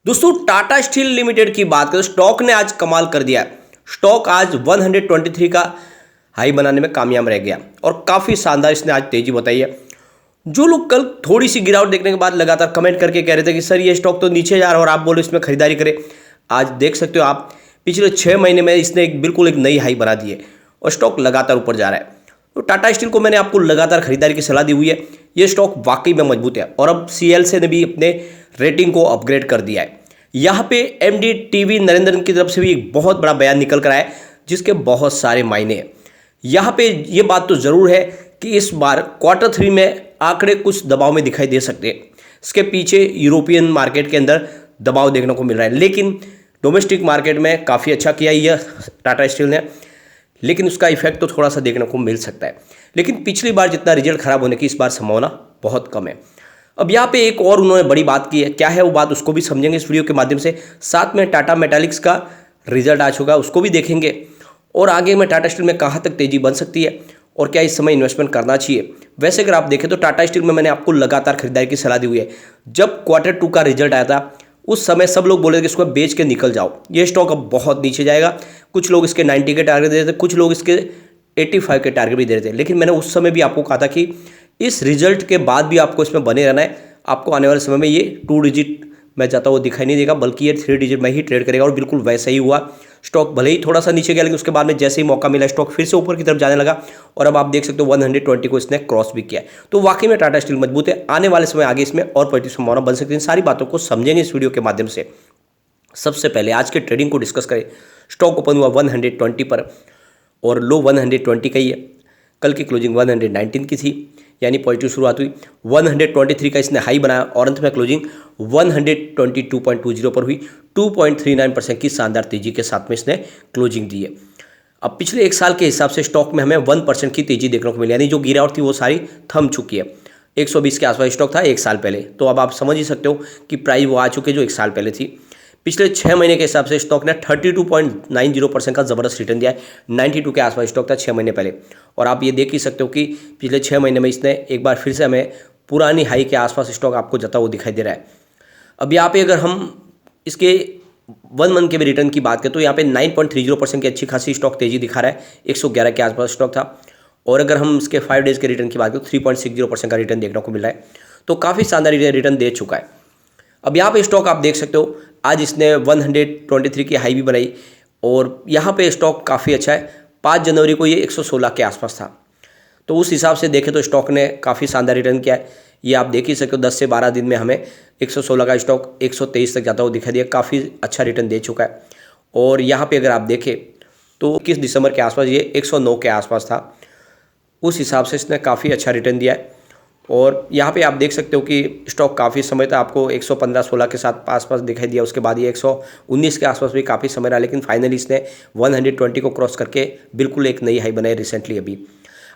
दोस्तों Tata steel limited की बात करें, स्टॉक ने आज कमाल कर दिया। स्टॉक आज 123 का हाई बनाने में कामयाब रह गया और काफ़ी शानदार इसने आज तेजी बताई है। जो लोग कल थोड़ी सी गिरावट देखने के बाद लगातार कमेंट करके कह रहे थे कि सर ये स्टॉक तो नीचे जा रहा है और आप बोलो इसमें खरीदारी करें, आज देख सकते हो आप पिछले 6 महीने में इसने बिल्कुल एक नई हाई बना दी है और स्टॉक लगातार ऊपर जा रहा है। तो टाटा स्टील को मैंने आपको लगातार खरीदारी की सलाह दी हुई है। ये स्टॉक वाकई में मजबूत है और अब सीएलसी ने भी अपने रेटिंग को अपग्रेड कर दिया है। यहाँ पे एमडी टीवी नरेंद्रन की तरफ से भी एक बहुत बड़ा बयान निकल कर आया जिसके बहुत सारे मायने हैं। यहाँ पे ये बात तो ज़रूर है कि इस बार Q3 में आंकड़े कुछ दबाव में दिखाई दे सकते हैं। इसके पीछे यूरोपियन मार्केट के अंदर दबाव देखने को मिल रहा है, लेकिन डोमेस्टिक मार्केट में काफ़ी अच्छा किया यह टाटा स्टील ने, लेकिन उसका इफेक्ट तो थोड़ा सा देखने को मिल सकता है। लेकिन पिछली बार जितना रिजल्ट खराब होने की इस बार संभावना बहुत कम है। अब यहाँ पे एक और उन्होंने बड़ी बात की है, क्या है वो बात उसको भी समझेंगे इस वीडियो के माध्यम से। साथ में टाटा मेटालिक्स का रिजल्ट आ चुका है, उसको भी देखेंगे और आगे में टाटा स्टील में कहाँ तक तेजी बन सकती है और क्या इस समय इन्वेस्टमेंट करना चाहिए। वैसे अगर आप देखें तो टाटा स्टील में मैंने आपको लगातार खरीदारी की सलाह दी हुई है। जब Q2 का रिजल्ट आया था उस समय सब लोग बोले थे कि इसको बेच के निकल जाओ, ये स्टॉक अब बहुत नीचे जाएगा। कुछ लोग इसके 90 के टारगेट दे रहे थे, कुछ लोग इसके 85 के टारगेट भी दे रहे थे, लेकिन मैंने उस समय भी आपको कहा था कि इस रिजल्ट के बाद भी आपको इसमें बने रहना है। आपको आने वाले समय में ये 2 डिजिट में जाता हुआ दिखाई नहीं देगा, बल्कि ये 3 डिजिट में ही ट्रेड करेगा और बिल्कुल वैसा ही हुआ। स्टॉक भले ही थोड़ा सा नीचे गया, लेकिन उसके बाद में जैसे ही मौका मिला स्टॉक फिर से ऊपर की तरफ जाने लगा और अब आप देख सकते हो 120 को इसने क्रॉस भी किया है। तो वाकई में टाटा स्टील मजबूत है। आने वाले समय आगे इसमें और पॉजिटिव संभावना बन सकती है। इन सारी बातों को समझेंगे इस वीडियो के माध्यम से। सबसे पहले आज के ट्रेडिंग को डिस्कस करें। स्टॉक ओपन हुआ 120 पर और लो 120 का ही है। कल की क्लोजिंग 119 की थी, यानी पॉजिटिव शुरुआत हुई। 123 का इसने हाई बनाया और अंत में क्लोजिंग 122.20 पर हुई। 2.39% की शानदार तेजी के साथ में इसने क्लोजिंग दी है। अब पिछले एक साल के हिसाब से स्टॉक में हमें 1% की तेजी देखने को मिली, यानी जो गिरावट थी वो सारी थम चुकी है। 120 के आसपास स्टॉक था एक साल पहले, तो अब आप समझ ही सकते हो कि प्राइस वो आ चुके जो एक साल पहले थी। पिछले 6 महीने के हिसाब से स्टॉक ने 32.90% का ज़बरदस्त रिटर्न दिया है। 92 के आसपास स्टॉक था 6 महीने पहले, और आप ये देख ही सकते हो कि पिछले 6 महीने में इसने एक बार फिर से हमें पुरानी हाई के आसपास स्टॉक आपको जाता हुआ दिखाई दे रहा है। अब यहाँ पे अगर हम इसके 1 मंथ के भी रिटर्न की बात करें तो यहाँ पे 9.30% की अच्छी खासी स्टॉक तेजी दिखा रहा है। 111 के आसपास स्टॉक था, और अगर हम इसके 5 डेज़ के रिटर्न की बात करें तो 3.60% का रिटर्न देखने को मिल रहा है। तो काफ़ी शानदार रिटर्न दे चुका है। अब यहाँ पे स्टॉक आप देख सकते हो आज इसने 123 की हाई भी बनाई और यहाँ पे स्टॉक काफ़ी अच्छा है। 5 जनवरी को ये 116 के आसपास था, तो उस हिसाब से देखें तो स्टॉक ने काफ़ी शानदार रिटर्न किया है। ये आप देख ही सकते हो 10 से 12 दिन में हमें 116 का स्टॉक 123 तक जाता हुआ दिखाई दिया। काफ़ी अच्छा रिटर्न दे चुका है। और यहाँ पे अगर आप देखें तो 21 दिसंबर के आसपास ये 109 के आसपास था, उस हिसाब से इसने काफ़ी अच्छा रिटर्न दिया है। और यहाँ पे आप देख सकते हो कि स्टॉक काफ़ी समय तक आपको 115-16 के साथ आसपास दिखाई दिया। उसके बाद ये 119 के आसपास भी काफ़ी समय रहा, लेकिन फाइनली इसने 120 को क्रॉस करके बिल्कुल एक नई हाई बनाई रिसेंटली। अभी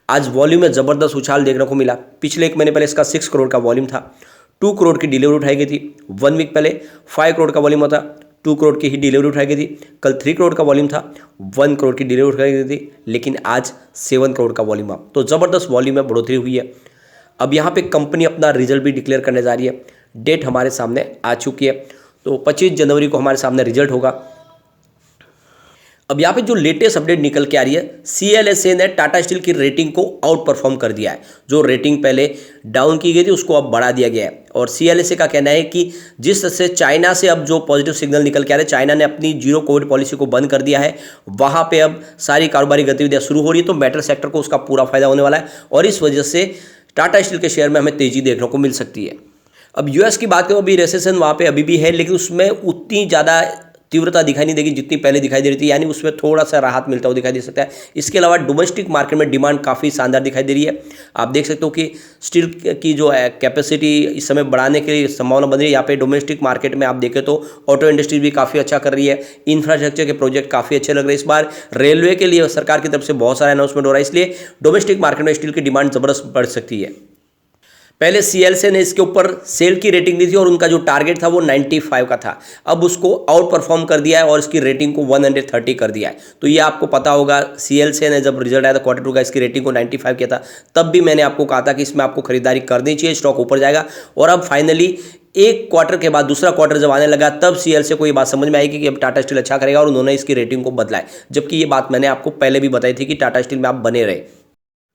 आज वॉल्यूम में ज़बरदस्त उछाल देखने को मिला। पिछले 1 महीने पहले इसका 6 करोड़ का वॉल्यूम था, 2 करोड़ की डिलीवरी उठाई गई थी। 1 वीक पहले 5 करोड़ का वॉल्यूम था, 2 करोड़ की ही डिलीवरी उठाई गई थी। कल 3 करोड़ का वॉल्यूम था, 1 करोड़ की डिलीवरी उठाई गई थी, लेकिन आज 7 करोड़ का वॉल्यूम आ, तो ज़बरदस्त वॉल्यूम में बढ़ोतरी हुई है। अब यहाँ पे कंपनी अपना रिजल्ट भी डिक्लेयर करने जा रही है। डेट हमारे सामने आ चुकी है, तो 25 जनवरी को हमारे सामने रिजल्ट होगा। अब यहाँ पे जो लेटेस्ट अपडेट निकल के आ रही है, सीएलएसए ने टाटा स्टील की रेटिंग को आउट परफॉर्म कर दिया है। जो रेटिंग पहले डाउन की गई थी उसको अब बढ़ा दिया गया है। और सीएलएसए का कहना है कि जिस तरह से चाइना से अब जो पॉजिटिव सिग्नल निकल के आ रहे हैं, चाइना ने अपनी जीरो कोविड पॉलिसी को बंद कर दिया है, वहाँ पे अब सारी कारोबारी गतिविधियाँ शुरू हो रही है, तो मेटल सेक्टर को उसका पूरा फायदा होने वाला है और इस वजह से टाटा स्टील के शेयर में हमें तेजी देखने को मिल सकती है। अब यूएस की बात करें, अभी रेसेशन वहाँ पे अभी भी है, लेकिन उसमें उतनी ज़्यादा तीव्रता दिखाई नहीं देगी जितनी पहले दिखाई दे रही थी, यानी उसमें थोड़ा सा राहत मिलता हुआ दिखाई दे सकता है। इसके अलावा डोमेस्टिक मार्केट में डिमांड काफ़ी शानदार दिखाई दे रही है। आप देख सकते हो कि स्टील की जो कैपेसिटी इस समय बढ़ाने के लिए संभावना बन रही है। यहाँ पे डोमेस्टिक मार्केट में आप देखें तो ऑटो इंडस्ट्री भी काफ़ी अच्छा कर रही है, इंफ्रास्ट्रक्चर के प्रोजेक्ट काफ़ी अच्छे लग रहे हैं। इस बार रेलवे के लिए सरकार की तरफ से बहुत सारा अनाउंसमेंट हो रहा है, इसलिए डोमेस्टिक मार्केट में स्टील की डिमांड ज़बरदस्त बढ़ सकती है। पहले सीएलसी ने इसके ऊपर सेल की रेटिंग दी थी और उनका जो टारगेट था वो 95 का था। अब उसको आउट परफॉर्म कर दिया है और इसकी रेटिंग को 130 कर दिया है। तो ये आपको पता होगा, सीएलसी ने जब रिजल्ट आया था Q2 का, इसकी रेटिंग को 95 किया था। तब भी मैंने आपको कहा था कि इसमें आपको खरीदारी करनी चाहिए, स्टॉक ऊपर जाएगा। और अब फाइनली एक क्वार्टर के बाद दूसरा क्वार्टर जब आने लगा, तब सीएलसी को ये बात समझ में आएगी कि अब टाटा स्टील अच्छा करेगा और उन्होंने इसकी रेटिंग को बदला है। जबकि ये बात मैंने आपको पहले भी बताई थी कि टाटा स्टील में आप बने रहे।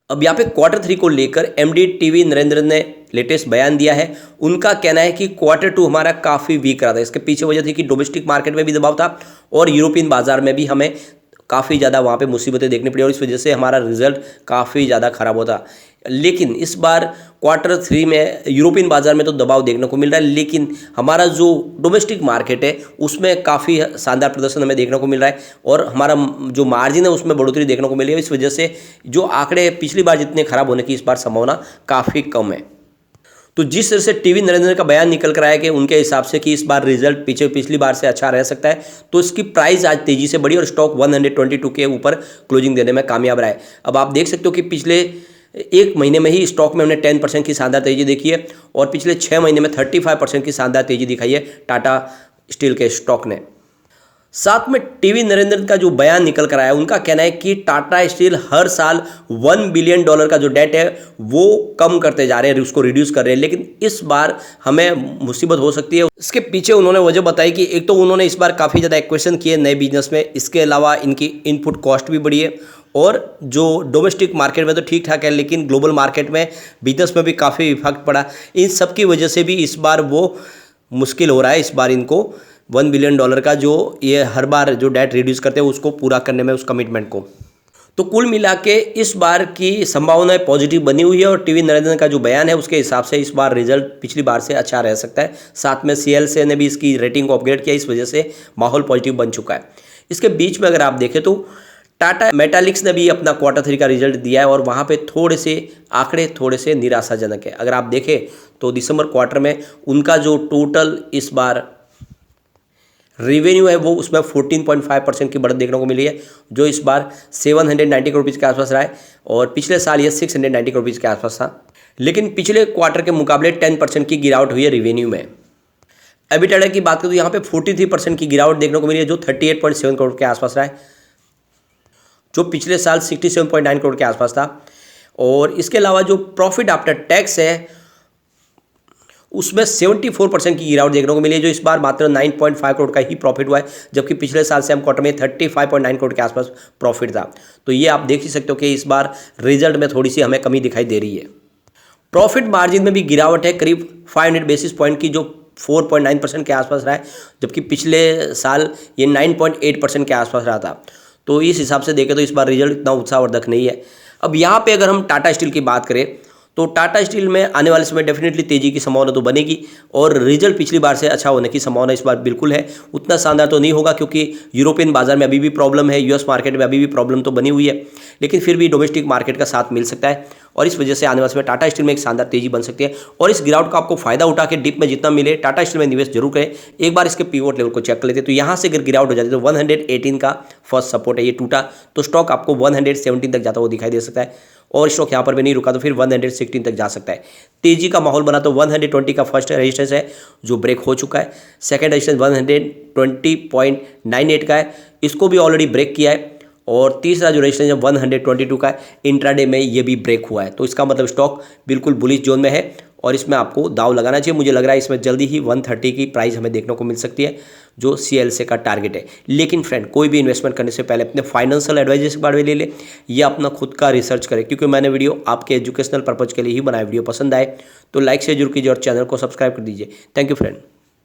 अब यहाँ पे Q3 को लेकर एमडी टीवी नरेंद्र ने लेटेस्ट बयान दिया है। उनका कहना है कि Q2 हमारा काफ़ी वीक रहा था। इसके पीछे वजह थी कि डोमेस्टिक मार्केट में भी दबाव था और यूरोपियन बाजार में भी हमें काफ़ी ज़्यादा वहाँ पे मुसीबतें देखनी पड़ी और इस वजह से हमारा रिजल्ट काफ़ी ज़्यादा ख़राब होता। लेकिन इस बार Q3 में यूरोपियन बाजार में तो दबाव देखने को मिल रहा है, लेकिन हमारा जो डोमेस्टिक मार्केट है उसमें काफ़ी शानदार प्रदर्शन हमें देखने को मिल रहा है और हमारा जो मार्जिन है उसमें बढ़ोतरी देखने को मिली है। इस वजह से जो आंकड़े पिछली बार जितने खराब होने की इस बार संभावना काफ़ी कम है। तो जिस तरह से टीवी नरेंद्र का बयान निकल कर आया कि उनके हिसाब से कि इस बार रिजल्ट पिछली बार से अच्छा रह सकता है, तो इसकी प्राइस आज तेजी से बढ़ी और स्टॉक 122 के ऊपर क्लोजिंग देने में कामयाब रहा है। अब आप देख सकते हो कि पिछले एक महीने में ही स्टॉक में हमने 10% की शानदार तेजी देखी है और पिछले 6 महीने में 35% की शानदार तेजी दिखाई है टाटा स्टील के स्टॉक ने। साथ में टीवी नरेंद्र का जो बयान निकल कर आया, उनका कहना है कि टाटा स्टील हर साल $1 बिलियन का जो डेट है वो कम करते जा रहे हैं, उसको रिड्यूस कर रहे हैं, लेकिन इस बार हमें मुसीबत हो सकती है। इसके पीछे उन्होंने वजह बताई कि एक तो उन्होंने इस बार काफ़ी ज़्यादा एक्वेशन किए नए बिजनेस में, इसके अलावा इनकी इनपुट कॉस्ट भी बढ़ी है और जो डोमेस्टिक मार्केट में तो ठीक ठाक है, लेकिन ग्लोबल मार्केट में बिजनेस में भी काफ़ी इफेक्ट पड़ा। इन सब की वजह से भी इस बार वो मुश्किल हो रहा है इस बार इनको $1 बिलियन का जो ये हर बार जो डेट रिड्यूस करते हैं उसको पूरा करने में, उस कमिटमेंट को। तो कुल मिला के इस बार की संभावनाएं पॉजिटिव बनी हुई है और टीवी नरेंद्र का जो बयान है उसके हिसाब से इस बार रिजल्ट पिछली बार से अच्छा रह सकता है। साथ में सीएलसी ने भी इसकी रेटिंग को अपग्रेड किया, इस वजह से माहौल पॉजिटिव बन चुका है। इसके बीच में अगर आप देखें तो टाटा मेटालिक्स ने भी अपना Q3 का रिजल्ट दिया है और वहाँ पे थोड़े से आंकड़े थोड़े से निराशाजनक है। अगर आप देखें तो दिसंबर क्वार्टर में उनका जो टोटल इस बार रेवेन्यू है वो उसमें 14.5% की बढ़त देखने को मिली है, जो इस बार 790 करोड़ रुपीज़ के आसपास रहा है और पिछले साल ये 690 करोड़ रुपीज़ के आसपास था। लेकिन पिछले क्वार्टर के मुकाबले 10% की गिरावट हुई है रेवेन्यू में। एबिटाडा की बात करें तो यहाँ पे 43% की गिरावट देखने को मिली है, जो 38.7 करोड़ के आसपास रहा है, जो पिछले साल 67.9 करोड़ के आसपास था। और इसके अलावा जो प्रॉफिट आफ्टर टैक्स है उसमें 74% की गिरावट देखने को मिली है, जो इस बार मात्र 9.5 करोड़ का ही प्रॉफिट हुआ है, जबकि पिछले साल सेम क्वार्टर में 35.9 करोड़ के आसपास प्रॉफिट था। तो ये आप देख ही सकते हो कि इस बार रिजल्ट में थोड़ी सी हमें कमी दिखाई दे रही है। प्रॉफिट मार्जिन में भी गिरावट है, करीब 500 बेसिस पॉइंट की, जो 4.9% के आसपास रहा है, जबकि पिछले साल ये 9.8% के आसपास रहा था। तो इस हिसाब से देखें तो इस बार रिजल्ट इतना उत्साहवर्धक नहीं है। अब यहाँ पे अगर हम टाटा स्टील की बात करें तो टाटा स्टील में आने वाले समय डेफिनेटली तेजी की संभावना तो बनेगी और रिजल्ट पिछली बार से अच्छा होने की संभावना इस बार बिल्कुल है। उतना शानदार तो नहीं होगा क्योंकि यूरोपियन बाजार में अभी भी प्रॉब्लम है, यूएस मार्केट में अभी भी प्रॉब्लम तो बनी हुई है, लेकिन फिर भी डोमेस्टिक मार्केट का साथ मिल सकता है और इस वजह से आने वाले समय टाटा स्टील में एक शानदार तेजी बन सकती है। और इस गिरावट का आपको फायदा उठा के डिप में जितना मिले टाटा स्टील में निवेश जरूर करें। एक बार इसके पिवोट लेवल को चेक कर लेते हैं तो यहाँ से अगर गिरावट हो जाती है तो 118 का फर्स्ट सपोर्ट है, ये टूटा तो स्टॉक आपको 117 तक जाता हुआ दिखाई दे सकता है और स्टॉक यहाँ पर भी नहीं रुका तो फिर 116 तक जा सकता है। तेजी का माहौल बना तो 120 का फर्स्ट रेजिस्टेंस है जो ब्रेक हो चुका है, सेकंड रेजिस्टेंस 120.98 का है, इसको भी ऑलरेडी ब्रेक किया है और तीसरा जो रेजिस्टेंस है 122 का है, इंट्राडे में ये भी ब्रेक हुआ है। तो इसका मतलब स्टॉक बिल्कुल बुलिश जोन में है और इसमें आपको दाव लगाना चाहिए। मुझे लग रहा है इसमें जल्दी ही 130 की प्राइस हमें देखने को मिल सकती है जो सीएलसी का टारगेट है। लेकिन फ्रेंड, कोई भी इन्वेस्टमेंट करने से पहले अपने फाइनेंशियल एडवाइजर्स के बारे में ले ले या अपना खुद का रिसर्च करें, क्योंकि मैंने वीडियो आपके एजुकेशनल पर्पज़ के लिए ही बनाया। वीडियो पसंद आए तो लाइक से जरूर कीजिए और चैनल को सब्सक्राइब कर दीजिए। Thank you friend.